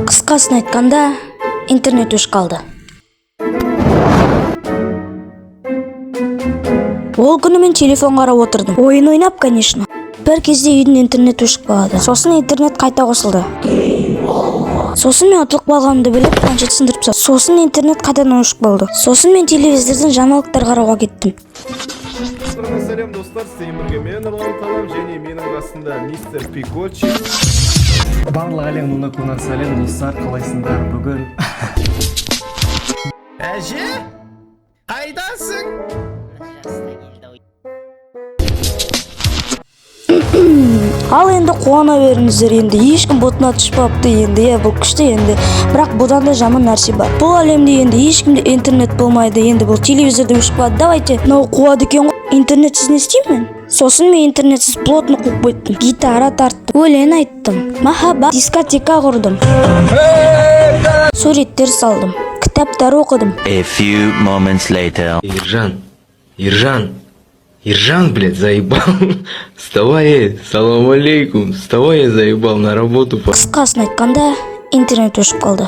Кыскасын айтканда, интернет өшүп калды. Ол күнү мен телефон карап отурдум. Оюн ойнап, конечно. Бир кезде үйдүн интернет өшүп калды. Сосын интернет кайта косулду. Сосын мен утулуп калганымды билип, планшет сындырып салдым. Сосын интернет кайtadan өшүп калды. Сосын мен телевизордон жаңылыктар карауга кеттим. Салем достар, сіздермен бірге мен Нұрлан Талам және менің қасымда мистер Пикочи. Барлық әлем нунакунан салем достар, қалайсыңдар бүгін? Әже? Қайдасың? Ал енді кубана бериңиздер, енді ешкім ботуна түшпөптү енді, бул күчтүү енді. Бирок будан да жаман нерсе бар. Бул әлемде енді ешкимде интернет болмайды, енді бул телевизордо өшүп калат. Давайте, мынау кубады экен го. Интернетсиз не істеймін? Сосын мен интернетсиз плотно кууп кеттим. Гитара тарттым, өлең айттым, махаббат дискотека курдум. Суреттер салдым, китаптар окудум. A few moments later. Ержан, блядь, заебал. Вставай, салам алейкум. Вставай, я заебал на работу. Кыскасын айтканда, интернет өшүп калды.